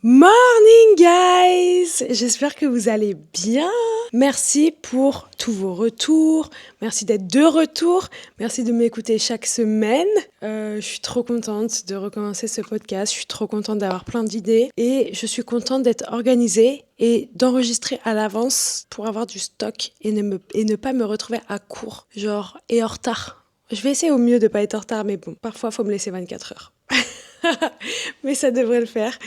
Morning guys! J'espère que vous allez bien. Merci pour tous vos retours. Merci d'être de retour. Merci de m'écouter chaque semaine. Je suis trop contente de recommencer ce podcast. Je suis trop contente d'avoir plein d'idées. Et je suis contente d'être organisée et d'enregistrer à l'avance pour avoir du stock et ne pas me retrouver à court, et en retard. Je vais essayer au mieux de pas être en retard, mais bon, parfois il faut me laisser 24 heures. Mais ça devrait le faire.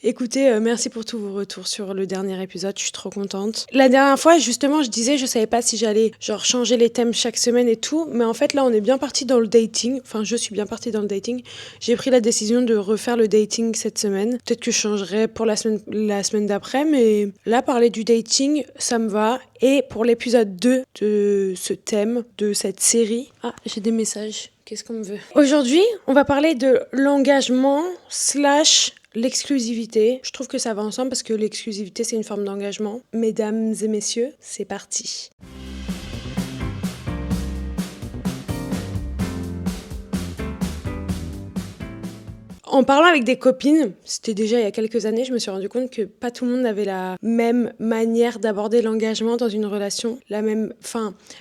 Écoutez, merci pour tous vos retours sur le dernier épisode, je suis trop contente. La dernière fois, justement, je disais, je savais pas si j'allais changer les thèmes chaque semaine et tout, mais en fait là, on est bien parti dans le dating. Enfin, je suis bien partie dans le dating. J'ai pris la décision de refaire le dating cette semaine. Peut-être que je changerai pour la semaine d'après, mais là, parler du dating, ça me va. Et pour l'épisode 2 de ce thème, de cette série... Ah, j'ai des messages. Qu'est-ce qu'on me veut ? Aujourd'hui, on va parler de l'engagement / l'exclusivité. Je trouve que ça va ensemble parce que l'exclusivité, c'est une forme d'engagement. Mesdames et messieurs, c'est parti. En parlant avec des copines, c'était déjà il y a quelques années, je me suis rendu compte que pas tout le monde avait la même manière d'aborder l'engagement dans une relation,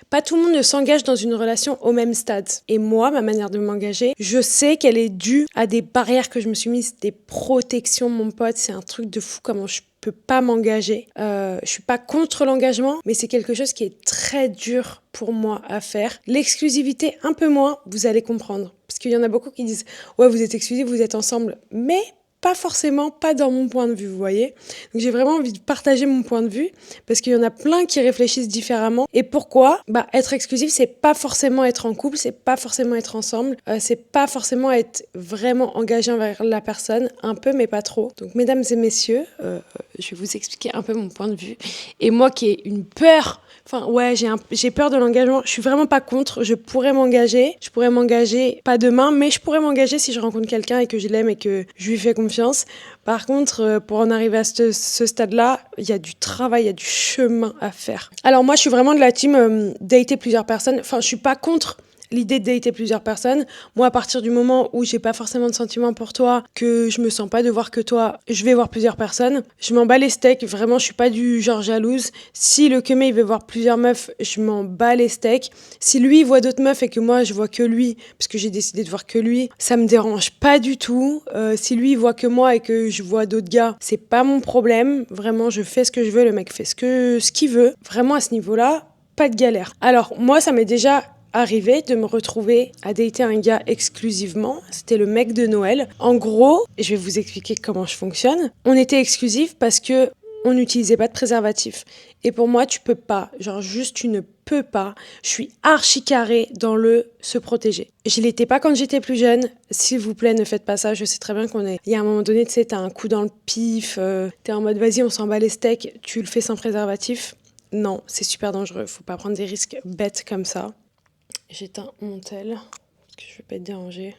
pas tout le monde ne s'engage dans une relation au même stade. Et moi, ma manière de m'engager, je sais qu'elle est due à des barrières que je me suis mises, des protections, mon pote, c'est un truc de fou comment je peux pas m'engager. Je suis pas contre l'engagement, mais c'est quelque chose qui est très dur pour moi à faire. L'exclusivité, un peu moins, vous allez comprendre. Parce qu'il y en a beaucoup qui disent « Ouais, vous êtes exclusifs, vous êtes ensemble. » Mais pas forcément, pas dans mon point de vue, vous voyez. Donc j'ai vraiment envie de partager mon point de vue parce qu'il y en a plein qui réfléchissent différemment. Et pourquoi ? Être exclusif, c'est pas forcément être en couple, c'est pas forcément être ensemble, c'est pas forcément être vraiment engagé envers la personne, un peu mais pas trop. Donc mesdames et messieurs, je vais vous expliquer un peu mon point de vue. Et moi qui ai une peur... j'ai peur de l'engagement. Je suis vraiment pas contre. Je pourrais m'engager, pas demain, mais je pourrais m'engager si je rencontre quelqu'un et que je l'aime et que je lui fais confiance. Par contre, pour en arriver à ce stade-là, il y a du travail, il y a du chemin à faire. Alors moi, je suis vraiment de la team dater plusieurs personnes. Enfin, je suis pas contre l'idée de dater plusieurs personnes. Moi, à partir du moment où j'ai pas forcément de sentiments pour toi, que je me sens pas de voir que toi, je vais voir plusieurs personnes. Je m'en bats les steaks. Vraiment, je suis pas du genre jalouse. Si le queumé, il veut voir plusieurs meufs, je m'en bats les steaks. Si lui, il voit d'autres meufs et que moi, je vois que lui, parce que j'ai décidé de voir que lui, ça me dérange pas du tout. Si lui, il voit que moi et que je vois d'autres gars, c'est pas mon problème. Vraiment, je fais ce que je veux. Le mec fait ce qu'il veut. Vraiment, à ce niveau-là, pas de galère. Alors, moi, ça m'est déjà arrivé de me retrouver à dater un gars exclusivement. C'était le mec de Noël. En gros, je vais vous expliquer comment je fonctionne. On était exclusifs parce que on n'utilisait pas de préservatif. Et pour moi, tu peux pas. Tu ne peux pas. Je suis archi carrée dans le se protéger. Je l'étais pas quand j'étais plus jeune. S'il vous plaît, ne faites pas ça. Je sais très bien il y a un moment donné, tu sais, t'as un coup dans le pif. T'es en mode, vas-y, on s'en bat les steaks. Tu le fais sans préservatif. Non, c'est super dangereux. Faut pas prendre des risques bêtes comme ça. J'éteins mon tel, parce que je vais pas être dérangée.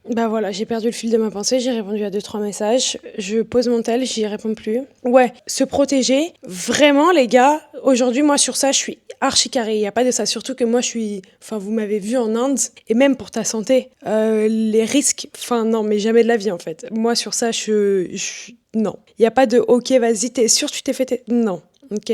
Voilà, j'ai perdu le fil de ma pensée, j'ai répondu à 2-3 messages, je pose mon tel, j'y réponds plus. Ouais, se protéger, vraiment les gars, aujourd'hui moi sur ça je suis archi carré, il n'y a pas de ça, surtout que moi vous m'avez vu en Inde, et même pour ta santé, les risques, non mais jamais de la vie en fait. Moi sur ça non, il n'y a pas de ok vas-y, t'es sûr tu t'es fait... Non. Ok,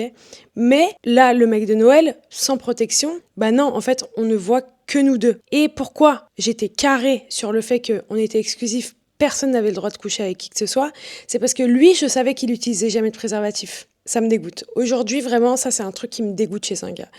mais là, le mec de Noël, sans protection, non, en fait, on ne voit que nous deux. Et pourquoi j'étais carrée sur le fait qu'on était exclusifs, personne n'avait le droit de coucher avec qui que ce soit, c'est parce que lui, je savais qu'il utilisait jamais de préservatif. Ça me dégoûte. Aujourd'hui, vraiment, ça, c'est un truc qui me dégoûte chez un gars.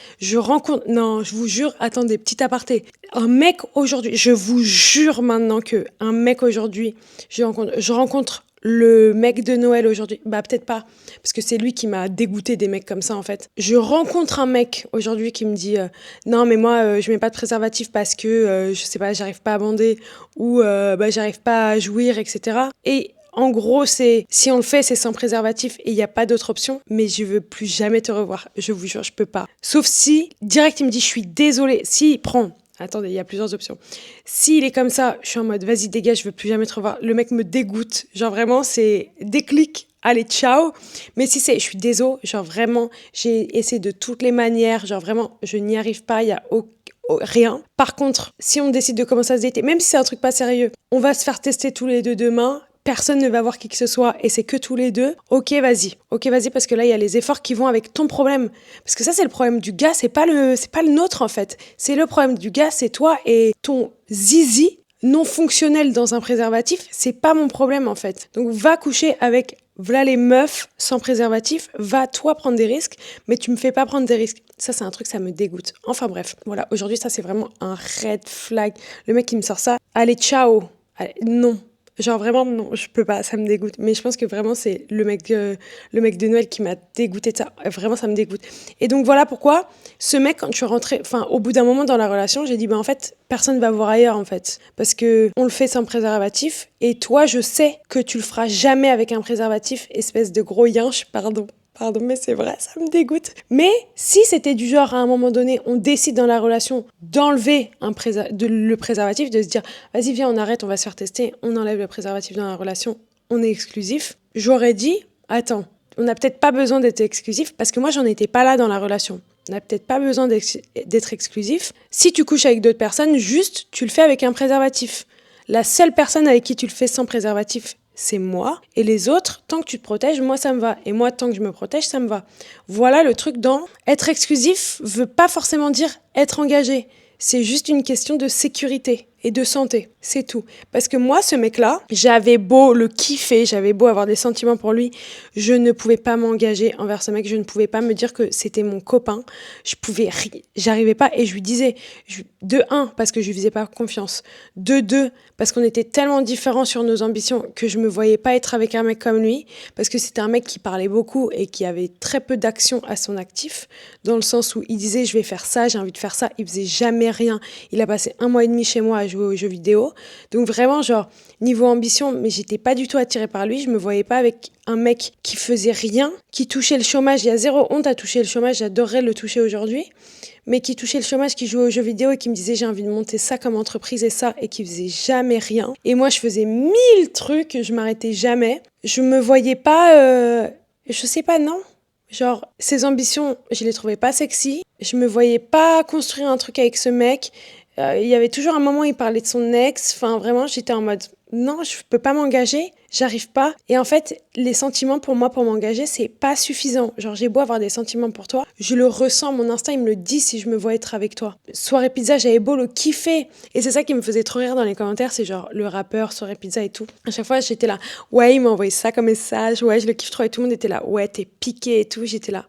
Non, je vous jure, attendez, petit aparté. Un mec aujourd'hui, je vous jure maintenant que un mec aujourd'hui, je rencontre le mec de Noël aujourd'hui, peut-être pas, parce que c'est lui qui m'a dégoûté des mecs comme ça en fait. Je rencontre un mec aujourd'hui qui me dit non mais moi je mets pas de préservatif parce que je sais pas, j'arrive pas à bander ou j'arrive pas à jouir, etc. Et en gros, si on le fait, c'est sans préservatif et il n'y a pas d'autre option, mais je veux plus jamais te revoir. Je vous jure, je peux pas. Sauf si, direct, il me dit, je suis désolée. S'il prend, attendez, il y a plusieurs options. S'il est comme ça, je suis en mode, vas-y, dégage, je veux plus jamais te revoir. Le mec me dégoûte. Genre vraiment, c'est déclic. Allez, ciao. Mais si je suis désolée, genre vraiment, j'ai essayé de toutes les manières. Genre vraiment, je n'y arrive pas, il y a rien. Par contre, si on décide de commencer à se dater, même si c'est un truc pas sérieux, on va se faire tester tous les deux demain. personne ne va voir qui que ce soit et c'est que tous les deux, ok vas-y, parce que là il y a les efforts qui vont avec ton problème. Parce que ça c'est le problème du gars, c'est pas le nôtre en fait. C'est le problème du gars, c'est toi et ton zizi non fonctionnel dans un préservatif, c'est pas mon problème en fait. Donc va coucher avec voilà les meufs sans préservatif, va toi prendre des risques, mais tu me fais pas prendre des risques. Ça c'est un truc, ça me dégoûte. Enfin bref, voilà, aujourd'hui ça c'est vraiment un red flag. Le mec qui me sort ça, allez ciao, allez, non. Genre vraiment, non, je peux pas, ça me dégoûte. Mais je pense que vraiment, c'est le mec de Noël qui m'a dégoûté de ça. Vraiment, ça me dégoûte. Et donc voilà pourquoi ce mec, quand je suis rentrée, enfin, au bout d'un moment dans la relation, j'ai dit, en fait, personne va voir ailleurs, en fait. Parce que on le fait sans préservatif. Et toi, je sais que tu le feras jamais avec un préservatif, espèce de gros yinche, pardon. Pardon, mais c'est vrai, ça me dégoûte. Mais si c'était du genre, à un moment donné, on décide dans la relation d'enlever le préservatif, de se dire, vas-y, viens, on arrête, on va se faire tester, on enlève le préservatif dans la relation, on est exclusif, j'aurais dit, attends, on n'a peut-être pas besoin d'être exclusif, parce que moi, j'en étais pas là dans la relation. On n'a peut-être pas besoin d'être exclusif. Si tu couches avec d'autres personnes, juste, tu le fais avec un préservatif. La seule personne avec qui tu le fais sans préservatif, c'est moi. Et les autres, tant que tu te protèges, moi, ça me va. Et moi, tant que je me protège, ça me va. Voilà le truc dans être exclusif veut pas forcément dire être engagé. C'est juste une question de sécurité et de santé. C'est tout. Parce que moi, ce mec-là, j'avais beau le kiffer, j'avais beau avoir des sentiments pour lui, je ne pouvais pas m'engager envers ce mec, je ne pouvais pas me dire que c'était mon copain. J'arrivais pas et je lui disais, de un, parce que je lui faisais pas confiance. De deux, parce qu'on était tellement différents sur nos ambitions que je me voyais pas être avec un mec comme lui, parce que c'était un mec qui parlait beaucoup et qui avait très peu d'action à son actif, dans le sens où il disait, je vais faire ça, j'ai envie de faire ça, il faisait jamais rien. Il a passé 1 mois et demi chez moi à jouer aux jeux vidéo. Donc vraiment, genre, niveau ambition, mais j'étais pas du tout attirée par lui. Je me voyais pas avec un mec qui faisait rien, qui touchait le chômage. Il y a zéro honte à toucher le chômage, j'adorerais le toucher aujourd'hui. Mais qui touchait le chômage, qui jouait aux jeux vidéo et qui me disait j'ai envie de monter ça comme entreprise et qui faisait jamais rien. Et moi, je faisais 1000 trucs, je m'arrêtais jamais. Je me voyais pas, je sais pas, non. Genre, ses ambitions, je les trouvais pas sexy. Je me voyais pas construire un truc avec ce mec. Il y avait toujours un moment où il parlait de son ex. Enfin, vraiment, j'étais en mode, non, je peux pas m'engager, j'arrive pas. Et en fait, les sentiments pour moi, pour m'engager, c'est pas suffisant. Genre, j'ai beau avoir des sentiments pour toi, je le ressens, mon instinct, il me le dit si je me vois être avec toi. Soirée pizza, j'avais beau le kiffer. Et c'est ça qui me faisait trop rire dans les commentaires, c'est genre le rappeur, soirée pizza et tout. À chaque fois, j'étais là, ouais, il m'a envoyé ça comme message, ouais, je le kiffe trop et tout le monde était là, ouais, t'es piqué et tout, j'étais là.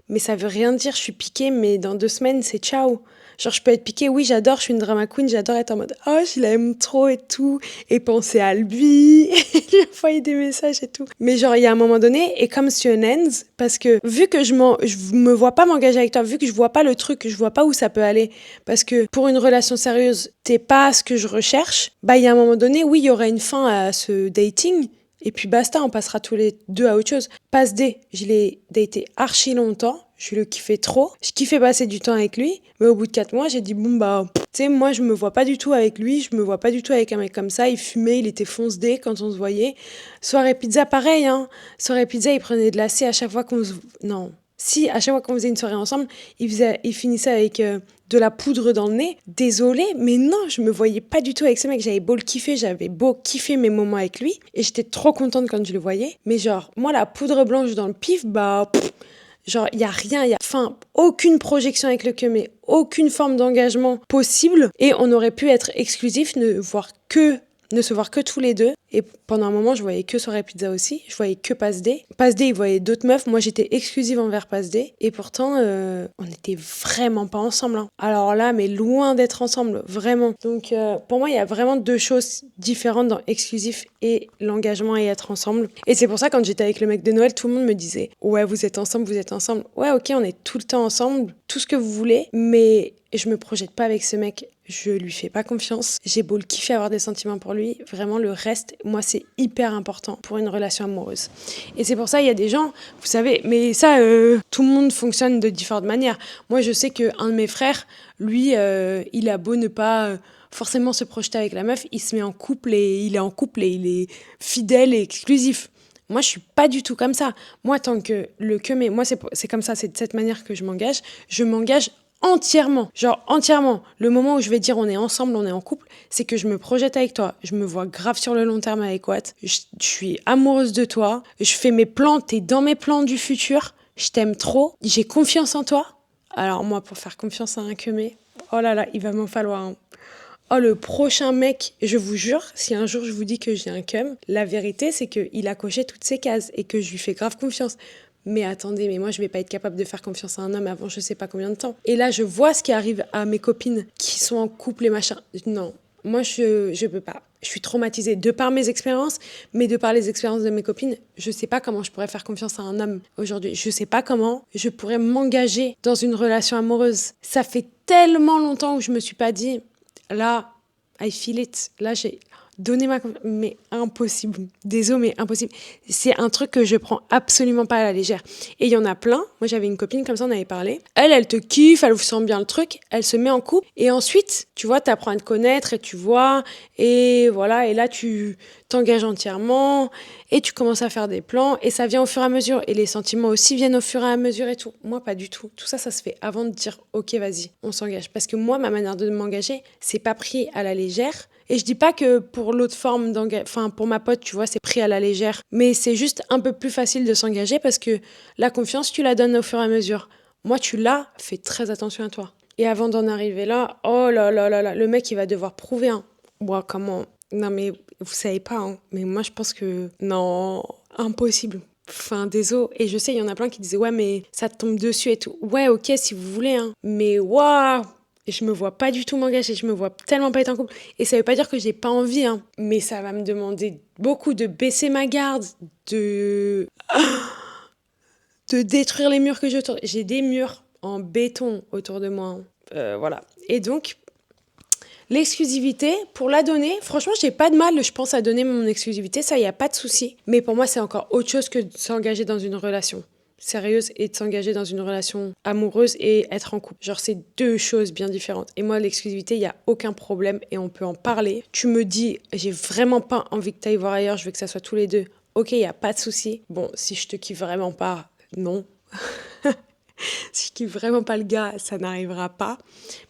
Mais ça veut rien dire, je suis piquée, mais dans 2 semaines, c'est ciao. Genre, je peux être piquée, oui, j'adore, je suis une drama queen, j'adore être en mode « Oh, je l'aime trop et tout », et penser à lui, et lui envoyer des messages et tout. Mais genre, il y a un moment donné, et comme c'est un ends, parce que vu que je me vois pas m'engager avec toi, vu que je vois pas le truc, je vois pas où ça peut aller, parce que pour une relation sérieuse, t'es pas ce que je recherche, bah, il y a un moment donné, oui, il y aurait une fin à ce dating, et puis basta, on passera tous les deux à autre chose. Passe D, je l'ai daté archi longtemps, je le kiffais trop. Je kiffais passer du temps avec lui, mais au bout de 4 mois, j'ai dit bon bah, tu sais, moi je me vois pas du tout avec lui, je me vois pas du tout avec un mec comme ça. Il fumait, il était fonce dé quand on se voyait. Soirée pizza, pareil, hein. Soirée pizza, il prenait de la C à chaque fois qu'on se... Non. Si, à chaque fois qu'on faisait une soirée ensemble, il finissait avec de la poudre dans le nez. Désolée, mais non, je me voyais pas du tout avec ce mec. J'avais beau le kiffer, j'avais beau kiffer mes moments avec lui, et j'étais trop contente quand je le voyais. Mais genre, moi, la poudre blanche dans le pif, bah... Genre, il y a rien, enfin, aucune projection avec le mais aucune forme d'engagement possible. Et on aurait pu être exclusif, ne se voir que tous les deux. Et pendant un moment, je voyais que Soirée Pizza aussi. Je voyais que Passe D. Passe D, il voyait d'autres meufs. Moi, j'étais exclusive envers Passe D. Et pourtant, on n'était vraiment pas ensemble. Hein. Alors là, mais loin d'être ensemble, vraiment. Donc, pour moi, il y a vraiment 2 choses différentes dans exclusif et l'engagement et être ensemble. Et c'est pour ça, quand j'étais avec le mec de Noël, tout le monde me disait « Ouais, vous êtes ensemble, vous êtes ensemble. Ouais, ok, on est tout le temps ensemble, tout ce que vous voulez. Mais je me projette pas avec ce mec. Je lui fais pas confiance. J'ai beau le kiffer, avoir des sentiments pour lui. Vraiment, le reste, moi, c'est hyper important pour une relation amoureuse. Et c'est pour ça, il y a des gens, vous savez, mais ça, tout le monde fonctionne de différentes manières. Moi, je sais qu'un de mes frères, lui, il a beau ne pas forcément se projeter avec la meuf, il se met en couple et il est en couple et il est fidèle et exclusif. Moi, je suis pas du tout comme ça. Moi, tant que mais moi, c'est comme ça, c'est de cette manière que je m'engage. Je m'engage entièrement. Genre entièrement. Le moment où je vais dire on est ensemble, on est en couple, c'est que je me projette avec toi. Je me vois grave sur le long terme avec Watt. Je suis amoureuse de toi. Je fais mes plans, t'es dans mes plans du futur. Je t'aime trop. J'ai confiance en toi. Alors moi, pour faire confiance à un Kemé, oh là là, il va m'en falloir un. Oh, le prochain mec, je vous jure, si un jour je vous dis que j'ai un cum, la vérité, c'est qu'il a coché toutes ses cases et que je lui fais grave confiance. Mais attendez, mais moi, je vais pas être capable de faire confiance à un homme avant je sais pas combien de temps. Et là, je vois ce qui arrive à mes copines qui sont en couple et machin. Non, moi, je peux pas. Je suis traumatisée de par mes expériences, mais de par les expériences de mes copines. Je sais pas comment je pourrais faire confiance à un homme aujourd'hui. Je sais pas comment je pourrais m'engager dans une relation amoureuse. Ça fait tellement longtemps que je me suis pas dit... Là, I feel it. Là, j'ai donné ma confiance. Mais impossible. Désolé, mais impossible. C'est un truc que je prends absolument pas à la légère. Et il y en a plein. Moi, j'avais une copine, comme ça, on avait parlé. Elle te kiffe, elle vous sent bien le truc. Elle se met en couple. Et ensuite, tu vois, t'apprends à te connaître et tu vois. Et voilà. Et là, tu t'engages entièrement. Et tu commences à faire des plans. Et ça vient au fur et à mesure. Et les sentiments aussi viennent au fur et à mesure et tout. Moi, pas du tout. Tout ça, ça se fait avant de dire, OK, vas-y, on s'engage. Parce que moi, ma manière de m'engager, c'est pas pris à la légère. Et je dis pas que pour l'autre forme d'engagement, enfin pour ma pote, tu vois, c'est pris à la légère. Mais c'est juste un peu plus facile de s'engager parce que la confiance, tu la donnes au fur et à mesure. Moi, tu l'as, fais très attention à toi. Et avant d'en arriver là, oh là là là là, le mec, il va devoir prouver, hein. Moi, comment... Non, mais vous savez pas, hein. Mais moi, je pense que... Non, impossible. Enfin, désolé. Et je sais, il y en a plein qui disaient, ouais, mais ça te tombe dessus et tout. Ouais, ok, si vous voulez, hein. Mais waouh! Et je me vois pas du tout m'engager, je me vois tellement pas être en couple. Et ça veut pas dire que j'ai pas envie, hein. Mais ça va me demander beaucoup de baisser ma garde, de détruire les murs que j'ai autour. J'ai des murs en béton autour de moi, hein. Voilà. Et donc, l'exclusivité, pour la donner, franchement, j'ai pas de mal, je pense, à donner mon exclusivité, ça, y a pas de souci. Mais pour moi, c'est encore autre chose que de s'engager dans une relation sérieuse et de s'engager dans une relation amoureuse et être en couple. Genre, c'est deux choses bien différentes. Et moi, l'exclusivité, il n'y a aucun problème et on peut en parler. Tu me dis, j'ai vraiment pas envie que tu ailles voir ailleurs, je veux que ça soit tous les deux. Ok, il n'y a pas de souci. Bon, si je te kiffe vraiment pas, non. Si je kiffe vraiment pas le gars, ça n'arrivera pas.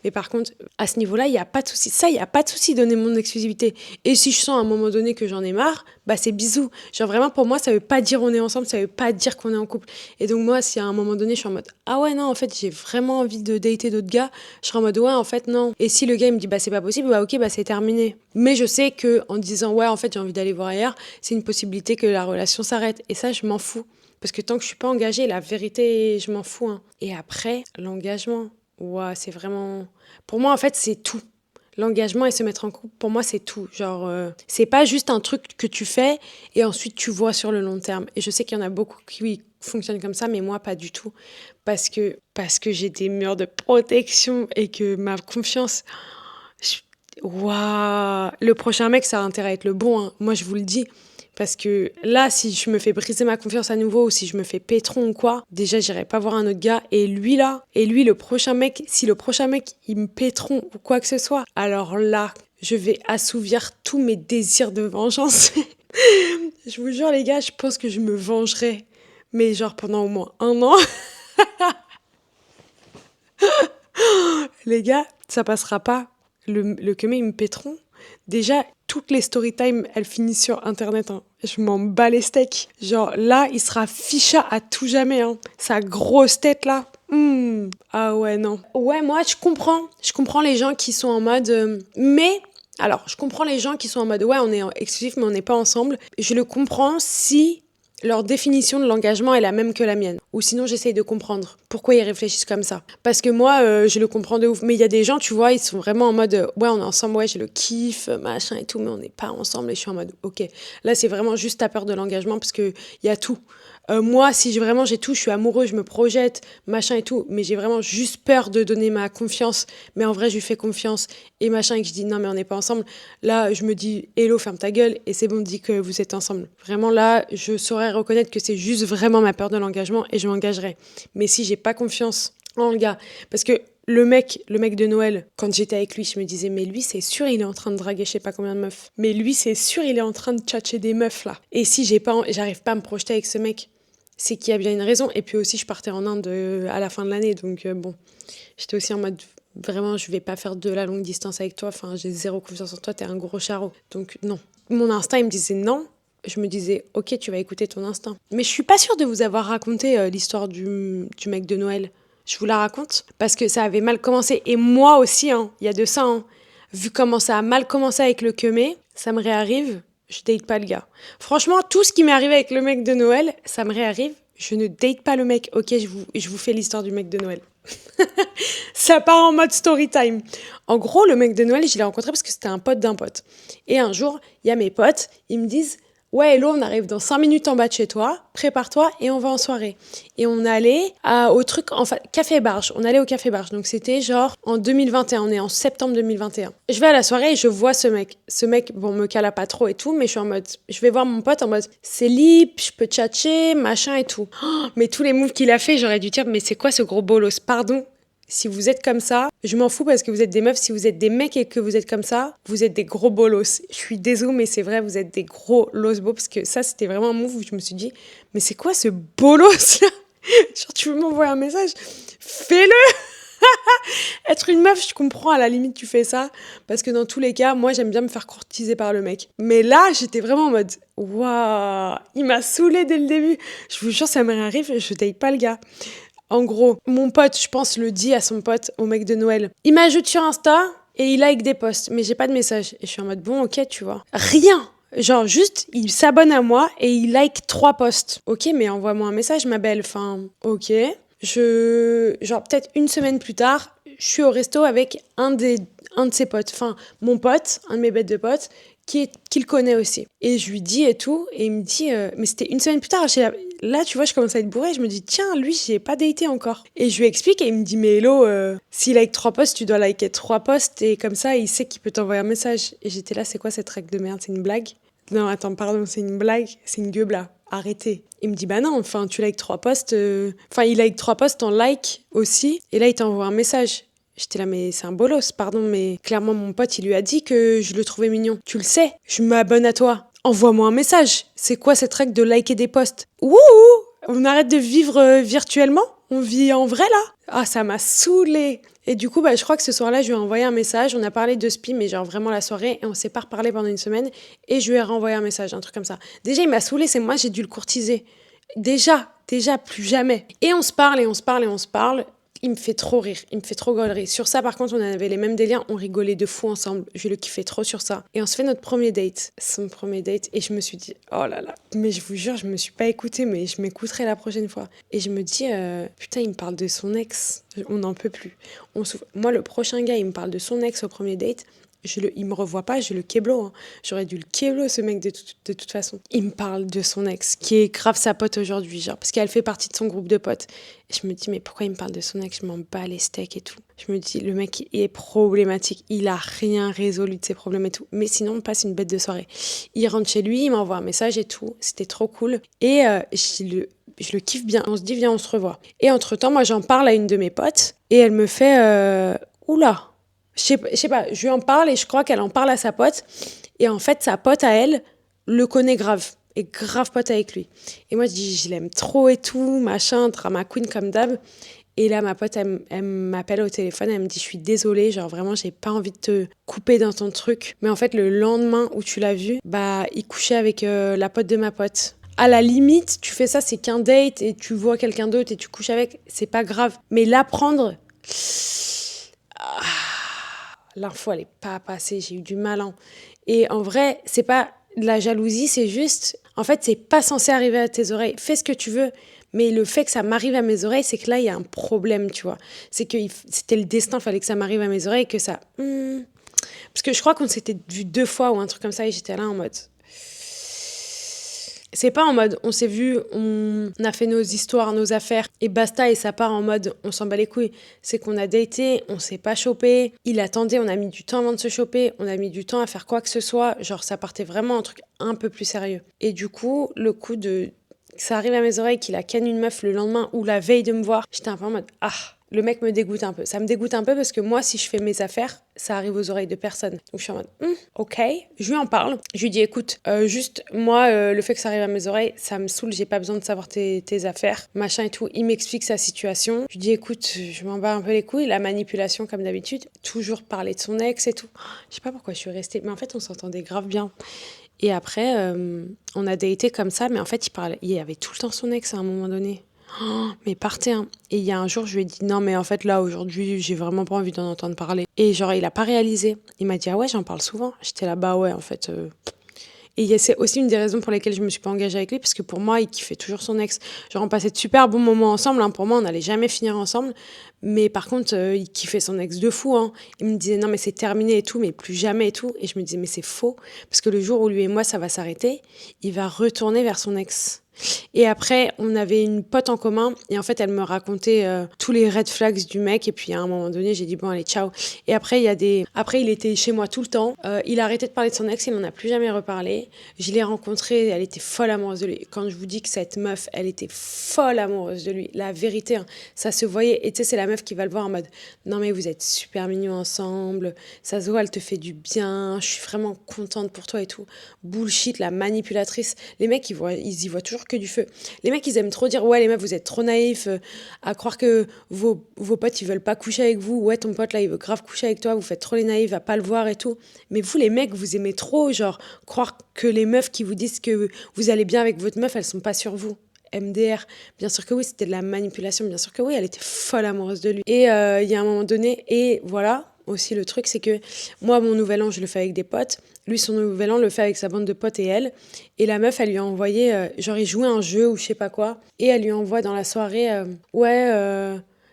Mais par contre, à ce niveau-là, il n'y a pas de souci. Ça, il n'y a pas de souci, donner mon exclusivité. Et si je sens à un moment donné que j'en ai marre, bah c'est bisous. Genre vraiment, pour moi, ça veut pas dire on est ensemble, ça veut pas dire qu'on est en couple. Et donc moi, si à un moment donné, je suis en mode ah ouais, non, en fait, j'ai vraiment envie de dater d'autres gars, je serai en mode ouais, en fait, non. Et si le gars, il me dit bah c'est pas possible, bah ok, bah c'est terminé. Mais je sais que en disant ouais, en fait, j'ai envie d'aller voir ailleurs, c'est une possibilité que la relation s'arrête. Et ça, je m'en fous. Parce que tant que je suis pas engagée, la vérité, je m'en fous, hein. Et après, l'engagement, ouais, c'est vraiment... Pour moi, en fait, c'est tout. L'engagement et se mettre en couple, pour moi, c'est tout. Genre, c'est pas juste un truc que tu fais et ensuite tu vois sur le long terme. Et je sais qu'il y en a beaucoup qui fonctionnent comme ça, mais moi, pas du tout. Parce que j'ai des murs de protection et que ma confiance... Waouh! Le prochain mec, ça a intérêt à être le bon, hein. Moi, je vous le dis. Parce que là, si je me fais briser ma confiance à nouveau ou si je me fais pétron ou quoi, déjà, j'irai pas voir un autre gars. Et lui, le prochain mec, si le prochain mec, il me pétron ou quoi que ce soit, alors là, je vais assouvir tous mes désirs de vengeance. Je vous jure, les gars, je pense que je me vengerai. Mais genre pendant au moins 1 an. Les gars, ça passera pas. Le Kemé, il me pétron. Déjà, toutes les story time, elles finissent sur Internet, hein. Je m'en bats les steaks. Genre, là, il sera ficha à tout jamais, hein. Sa grosse tête, là. Ah ouais, non. Ouais, moi, je comprends les gens qui sont en mode... Alors, je comprends les gens qui sont en mode, ouais, on est exclusif, mais on n'est pas ensemble. Je le comprends si leur définition de l'engagement est la même que la mienne. Ou sinon, j'essaye de comprendre pourquoi ils réfléchissent comme ça. Parce que moi, je le comprends de ouf. Mais il y a des gens, tu vois, ils sont vraiment en mode, ouais, on est ensemble, ouais, je le kiffe, machin et tout, mais on n'est pas ensemble. Et je suis en mode, ok. Là, c'est vraiment juste ta peur de l'engagement parce qu'il y a tout. Moi, si vraiment j'ai tout, je suis amoureux, je me projette, machin et tout, mais j'ai vraiment juste peur de donner ma confiance, mais en vrai, je lui fais confiance, et machin, et que je dis non, mais on n'est pas ensemble. Là, je me dis, hello, ferme ta gueule, et c'est bon, dis que vous êtes ensemble. Vraiment, là, je saurais reconnaître que c'est juste vraiment ma peur de l'engagement, et je m'engagerai. Mais si j'ai pas confiance en le gars, parce que le mec de Noël, quand j'étais avec lui, je me disais, mais lui, c'est sûr, il est en train de draguer je sais pas combien de meufs. Mais lui, c'est sûr, il est en train de tchatcher des meufs, là. Et si j'arrive pas à me projeter avec ce mec, c'est qu'il y a bien une raison. Et puis aussi, je partais en Inde à la fin de l'année. Donc bon, j'étais aussi en mode, vraiment, je vais pas faire de la longue distance avec toi. Enfin, j'ai zéro confiance en toi, t'es un gros charreau. Donc non. Mon instinct, il me disait non. Je me disais, ok, tu vas écouter ton instinct. Mais je suis pas sûre de vous avoir raconté l'histoire du mec de Noël. Je vous la raconte parce que ça avait mal commencé. Et moi aussi, hein, il y a de ça. Hein. Vu comment ça a mal commencé avec le Kemé, ça me réarrive, je date pas le gars. Franchement, tout ce qui m'est arrivé avec le mec de Noël, ça me réarrive, je ne date pas le mec. Ok, je vous fais l'histoire du mec de Noël. Ça part en mode story time. En gros, le mec de Noël, je l'ai rencontré parce que c'était un pote d'un pote. Et un jour, il y a mes potes, ils me disent... Ouais, hello, on arrive dans 5 minutes en bas de chez toi, prépare-toi et on va en soirée. Et on allait au truc, enfin, Café Barge. On allait au Café Barge. Donc c'était genre en 2021, on est en septembre 2021. Je vais à la soirée et je vois ce mec. Ce mec, bon, me cala pas trop et tout, mais je suis en mode, je vais voir mon pote en mode, c'est libre, je peux tchatcher, machin et tout. Oh, mais tous les moves qu'il a fait, j'aurais dû dire, mais c'est quoi ce gros bolos? Pardon. Si vous êtes comme ça, je m'en fous parce que vous êtes des meufs. Si vous êtes des mecs et que vous êtes comme ça, vous êtes des gros bolos. Je suis désolée, mais c'est vrai, vous êtes des gros losbos parce que ça, c'était vraiment un move où je me suis dit, mais c'est quoi ce bolos là? Genre, tu veux m'envoyer un message? Fais-le! Être une meuf, je comprends, à la limite, tu fais ça. Parce que dans tous les cas, moi, j'aime bien me faire courtiser par le mec. Mais là, j'étais vraiment en mode, waouh, il m'a saoulée dès le début. Je vous jure, ça me réarrive, je taille pas le gars. En gros, mon pote, je pense, le dit à son pote, au mec de Noël. Il m'ajoute sur Insta et il like des posts, mais j'ai pas de message. Et je suis en mode, bon, ok, tu vois. Rien. Genre, juste, il s'abonne à moi et il like 3 posts. Ok, mais envoie-moi un message, ma belle. Enfin, ok. Genre, peut-être une semaine plus tard, je suis au resto avec un de ses potes. Enfin, mon pote, un de mes bêtes de potes, qu'il connaît aussi. Et je lui dis et tout, et il me dit, mais c'était une semaine plus tard, là, tu vois, je commence à être bourrée, je me dis, tiens, lui, j'ai pas daté encore. Et je lui explique, et il me dit, mais hello, s'il like 3 posts, tu dois liker 3 posts, et comme ça, il sait qu'il peut t'envoyer un message. Et j'étais là, c'est quoi cette règle de merde? C'est une blague? Non, attends, pardon, c'est une blague? C'est une gueule là. Arrêtez. Il me dit, bah non, enfin, tu likes 3 posts, enfin, il like 3 posts en like aussi, et là, il t'envoie un message. J'étais là, mais c'est un bolos, pardon, mais clairement, mon pote, il lui a dit que je le trouvais mignon. Tu le sais, je m'abonne à toi. Envoie-moi un message. C'est quoi cette règle de liker des posts? Ouh, on arrête de vivre virtuellement? On vit en vrai, là? Ah, ça m'a saoulée. Et du coup, je crois que ce soir-là, je lui ai envoyé un message. On a parlé de spi, mais genre vraiment la soirée. Et on s'est pas reparlé pendant une semaine. Et je lui ai renvoyé un message, un truc comme ça. Déjà, il m'a saoulée, c'est moi, j'ai dû le courtiser. Déjà, plus jamais. Et on se parle, et on se parle, et on se parle. Il me fait trop rire, il me fait trop gaulerie. Sur ça, par contre, on avait les mêmes délires, on rigolait de fou ensemble. Je le kiffais trop sur ça. Et on se fait notre premier date, son premier date, et je me suis dit, oh là là. Mais je vous jure, je me suis pas écoutée, mais je m'écouterai la prochaine fois. Et je me dis, putain, il me parle de son ex. On n'en peut plus. Moi, le prochain gars, il me parle de son ex au premier date. Il me revoit pas, je le kéblo. Hein. J'aurais dû le kéblo, ce mec, de toute façon. Il me parle de son ex, qui est grave sa pote aujourd'hui, genre, parce qu'elle fait partie de son groupe de potes. Et je me dis, mais pourquoi il me parle de son ex? Je m'en bats les steaks et tout. Je me dis, le mec est problématique. Il a rien résolu de ses problèmes et tout. Mais sinon, on passe une bête de soirée. Il rentre chez lui, il m'envoie un message et tout. C'était trop cool. Et je le kiffe bien. On se dit, viens, on se revoit. Et entre-temps, moi, j'en parle à une de mes potes. Et elle me fait, oula. Je sais pas, je lui en parle et je crois qu'elle en parle à sa pote. Et en fait, sa pote à elle le connaît grave. Et grave pote avec lui. Et moi, je dis, je l'aime trop et tout, machin, drama queen comme d'hab. Et là, ma pote, elle m'appelle au téléphone, elle me dit, je suis désolée, genre vraiment, j'ai pas envie de te couper dans ton truc. Mais en fait, le lendemain où tu l'as vu, il couchait avec la pote de ma pote. À la limite, tu fais ça, c'est qu'un date et tu vois quelqu'un d'autre et tu couches avec, c'est pas grave. Mais l'apprendre... L'info, elle est pas passée, j'ai eu du mal. Hein. Et en vrai, c'est pas de la jalousie, c'est juste... En fait, c'est pas censé arriver à tes oreilles. Fais ce que tu veux, mais le fait que ça m'arrive à mes oreilles, c'est que là, il y a un problème, tu vois. C'est que c'était le destin, il fallait que ça m'arrive à mes oreilles, que ça... Parce que je crois qu'on s'était vu 2 fois ou un truc comme ça, et j'étais là en mode... C'est pas en mode, on s'est vu, on a fait nos histoires, nos affaires, et basta, et ça part en mode, on s'en bat les couilles. C'est qu'on a daté, on s'est pas chopé, il attendait, on a mis du temps avant de se choper, on a mis du temps à faire quoi que ce soit, genre ça partait vraiment un truc un peu plus sérieux. Et du coup, le coup de... Ça arrive à mes oreilles qu'il a ken une meuf le lendemain ou la veille de me voir, j'étais un peu en mode, le mec me dégoûte un peu. Ça me dégoûte un peu parce que moi, si je fais mes affaires, ça arrive aux oreilles de personne. Donc je suis en mode, ok. Je lui en parle. Je lui dis, écoute, juste moi, le fait que ça arrive à mes oreilles, ça me saoule. J'ai pas besoin de savoir tes affaires, machin et tout. Il m'explique sa situation. Je lui dis, écoute, je m'en bats un peu les couilles. La manipulation, comme d'habitude. Toujours parler de son ex et tout. Je sais pas pourquoi je suis restée. Mais en fait, on s'entendait grave bien. Et après, on a daté comme ça. Mais en fait, il y avait tout le temps son ex à un moment donné. Oh, mais partez, hein. Et il y a un jour, je lui ai dit non, mais en fait, là, aujourd'hui, j'ai vraiment pas envie d'en entendre parler. Et genre, il a pas réalisé. Il m'a dit ah ouais, j'en parle souvent. J'étais là, bah ouais, en fait. Et c'est aussi une des raisons pour lesquelles je me suis pas engagée avec lui, parce que pour moi, il kiffait toujours son ex. Genre, on passait de super bons moments ensemble. Hein. Pour moi, on n'allait jamais finir ensemble. Mais par contre, il kiffait son ex de fou. Hein. Il me disait non, mais c'est terminé et tout, mais plus jamais et tout. Et je me disais, mais c'est faux. Parce que le jour où lui et moi, ça va s'arrêter, il va retourner vers son ex. Et après, on avait une pote en commun et en fait, elle me racontait tous les red flags du mec et puis à un moment donné, j'ai dit bon allez, ciao. Et après, il était chez moi tout le temps. Il a arrêté de parler de son ex, il m'en a plus jamais reparlé. Je l'ai rencontrée, elle était folle amoureuse de lui. Quand je vous dis que cette meuf, elle était folle amoureuse de lui, la vérité, hein, ça se voyait. Et tu sais, c'est la meuf qui va le voir en mode non mais vous êtes super mignons ensemble, ça se voit, elle te fait du bien, je suis vraiment contente pour toi et tout. Bullshit, la manipulatrice. Les mecs, ils y voient toujours que du feu. Les mecs, ils aiment trop dire ouais, les meufs, vous êtes trop naïfs à croire que vos potes, ils veulent pas coucher avec vous. Ouais, ton pote là, il veut grave coucher avec toi, vous faites trop les naïfs à pas le voir et tout. Mais vous, les mecs, vous aimez trop, genre, croire que les meufs qui vous disent que vous allez bien avec votre meuf, elles sont pas sur vous. MDR, bien sûr que oui, c'était de la manipulation, bien sûr que oui, elle était folle amoureuse de lui. Et il y a un moment donné, et voilà, aussi le truc, c'est que moi, mon nouvel an, je le fais avec des potes. Lui, son nouvel an, le fait avec sa bande de potes et elle. Et la meuf, elle lui a envoyé, genre, il jouait un jeu ou je sais pas quoi. Et elle lui envoie dans la soirée,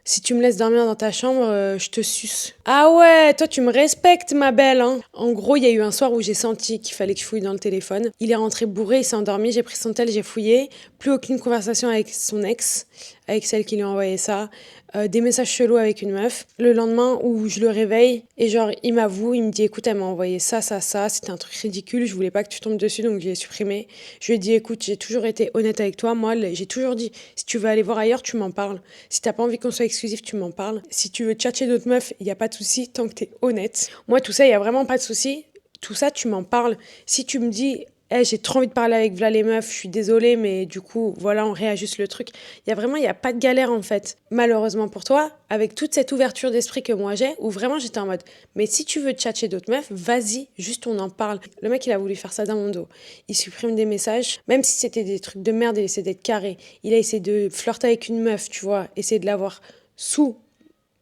si tu me laisses dormir dans ta chambre, je te suce. Ah ouais, toi, tu me respectes, ma belle, hein. En gros, il y a eu un soir où j'ai senti qu'il fallait que je fouille dans le téléphone. Il est rentré bourré, il s'est endormi, j'ai pris son tel, j'ai fouillé. Plus aucune conversation avec son ex, avec celle qui lui a envoyé ça. Des messages chelous avec une meuf. Le lendemain où je le réveille et genre il m'avoue, il me dit écoute, elle m'a envoyé ça, c'était un truc ridicule, je voulais pas que tu tombes dessus donc j'ai supprimé. Je lui ai dit écoute, j'ai toujours été honnête avec toi, moi j'ai toujours dit si tu veux aller voir ailleurs, tu m'en parles. Si t'as pas envie qu'on soit exclusif, tu m'en parles. Si tu veux tchatcher d'autres meufs, il y a pas de souci tant que t'es honnête. Moi tout ça, il y a vraiment pas de souci. Tout ça, tu m'en parles. Si tu me dis j'ai trop envie de parler avec Vla les meufs, je suis désolée, mais du coup, voilà, on réajuste le truc. Il y a pas de galère en fait. Malheureusement pour toi, avec toute cette ouverture d'esprit que moi j'ai, où vraiment j'étais en mode, mais si tu veux tchatcher d'autres meufs, vas-y, juste on en parle. Le mec, il a voulu faire ça dans mon dos. Il supprime des messages, même si c'était des trucs de merde, il essaie d'être carré. Il a essayé de flirter avec une meuf, tu vois, essayer de l'avoir sous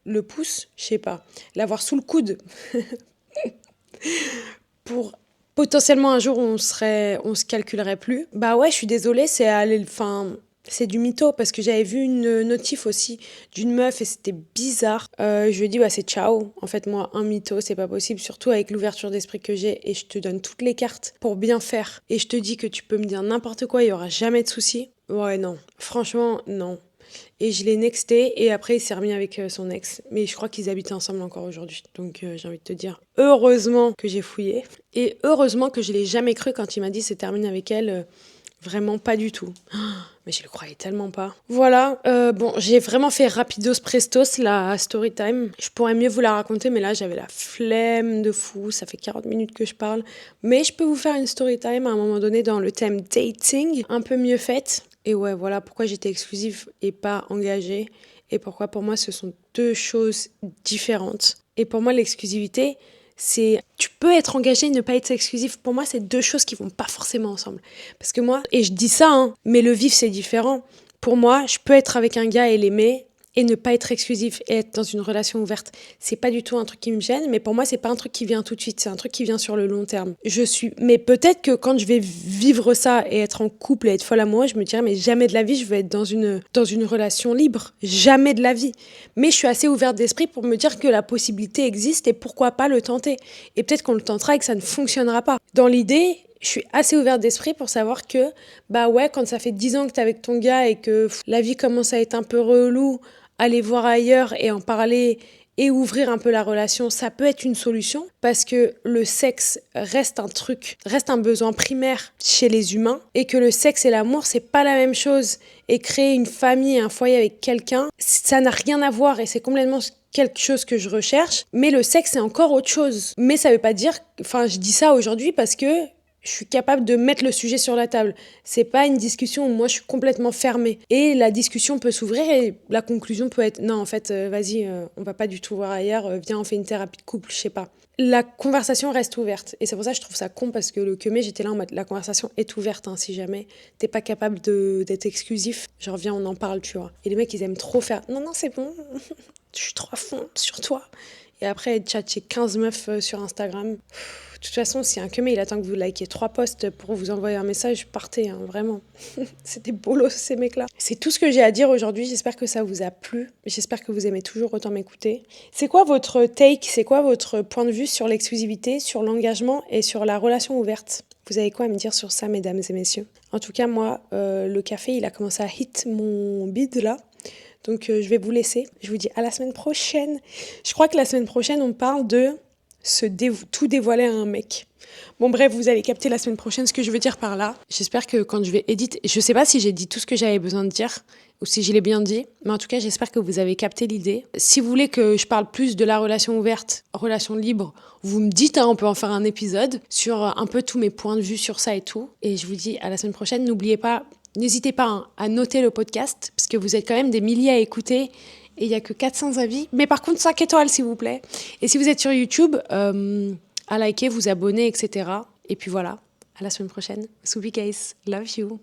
le pouce, je sais pas, l'avoir sous le coude pour potentiellement un jour on se calculerait plus. Bah ouais, je suis désolée, c'est du mytho parce que j'avais vu une notif aussi d'une meuf et c'était bizarre. Je lui ai dit bah c'est ciao. En fait moi un mytho c'est pas possible, surtout avec l'ouverture d'esprit que j'ai et je te donne toutes les cartes pour bien faire et je te dis que tu peux me dire n'importe quoi, il y aura jamais de souci. Ouais non, franchement non. Et je l'ai nexté et après il s'est remis avec son ex. Mais je crois qu'ils habitent ensemble encore aujourd'hui. Donc j'ai envie de te dire, heureusement que j'ai fouillé. Et heureusement que je l'ai jamais cru quand il m'a dit c'est terminé avec elle. Vraiment pas du tout. Mais je le croyais tellement pas. Voilà, bon, j'ai vraiment fait rapidos prestos la story time. Je pourrais mieux vous la raconter, mais là j'avais la flemme de fou. Ça fait 40 minutes que je parle. Mais je peux vous faire une story time à un moment donné dans le thème dating, un peu mieux faite. Et ouais, voilà pourquoi j'étais exclusive et pas engagée. Et pourquoi pour moi ce sont deux choses différentes. Et pour moi l'exclusivité, c'est tu peux être engagé et ne pas être exclusif. Pour moi, c'est deux choses qui vont pas forcément ensemble. Parce que moi, et je dis ça, hein, mais le vivre, c'est différent. Pour moi, je peux être avec un gars et l'aimer et ne pas être exclusif et être dans une relation ouverte. C'est pas du tout un truc qui me gêne, mais pour moi, c'est pas un truc qui vient tout de suite. C'est un truc qui vient sur le long terme. Mais peut-être que quand je vais vivre ça et être en couple et être folle amoureuse, je me dirais, mais jamais de la vie, je vais être dans une relation libre. Jamais de la vie. Mais je suis assez ouverte d'esprit pour me dire que la possibilité existe et pourquoi pas le tenter. Et peut-être qu'on le tentera et que ça ne fonctionnera pas. Dans l'idée, je suis assez ouverte d'esprit pour savoir que, bah ouais, quand ça fait 10 ans que t'es avec ton gars et que la vie commence à être un peu relou, aller voir ailleurs et en parler et ouvrir un peu la relation, ça peut être une solution parce que le sexe reste un besoin primaire chez les humains et que le sexe et l'amour, c'est pas la même chose. Et créer une famille, un foyer avec quelqu'un, ça n'a rien à voir et c'est complètement quelque chose que je recherche. Mais le sexe, c'est encore autre chose. Mais ça veut pas dire... Enfin, je dis ça aujourd'hui parce que je suis capable de mettre le sujet sur la table. C'est pas une discussion où moi je suis complètement fermée. Et la discussion peut s'ouvrir et la conclusion peut être non, en fait, vas-y, on va pas du tout voir ailleurs, viens, on fait une thérapie de couple, je sais pas. La conversation reste ouverte. Et c'est pour ça que je trouve ça con parce que le kemé, j'étais là en mode la conversation est ouverte, hein, si jamais t'es pas capable d'être exclusif, genre viens, on en parle, tu vois. Et les mecs, ils aiment trop faire non, non, c'est bon, je suis trop à fond sur toi. Et après, tchatcher 15 meufs sur Instagram. De toute façon, si un kemé, il attend que vous likiez 3 posts pour vous envoyer un message, partez, hein, vraiment. C'était bolos, ces mecs-là. C'est tout ce que j'ai à dire aujourd'hui. J'espère que ça vous a plu. J'espère que vous aimez toujours autant m'écouter. C'est quoi votre take? C'est quoi votre point de vue sur l'exclusivité, sur l'engagement et sur la relation ouverte? Vous avez quoi à me dire sur ça, mesdames et messieurs? En tout cas, moi, le café, il a commencé à hit mon bide, là. Donc, je vais vous laisser. Je vous dis à la semaine prochaine. Je crois que la semaine prochaine, on parle de tout dévoiler à un mec. Bon bref, vous allez capter la semaine prochaine ce que je veux dire par là. J'espère que quand je vais éditer, je sais pas si j'ai dit tout ce que j'avais besoin de dire ou si je l'ai bien dit, mais en tout cas j'espère que vous avez capté l'idée. Si vous voulez que je parle plus de la relation ouverte, relation libre, vous me dites, hein, on peut en faire un épisode sur un peu tous mes points de vue sur ça et tout. Et je vous dis à la semaine prochaine. N'hésitez pas, hein, à noter le podcast parce que vous êtes quand même des milliers à écouter. Et il n'y a que 400 avis. Mais par contre, 5 étoiles, s'il vous plaît. Et si vous êtes sur YouTube, à liker, vous abonner, etc. Et puis voilà, à la semaine prochaine. Soubi Case, love you.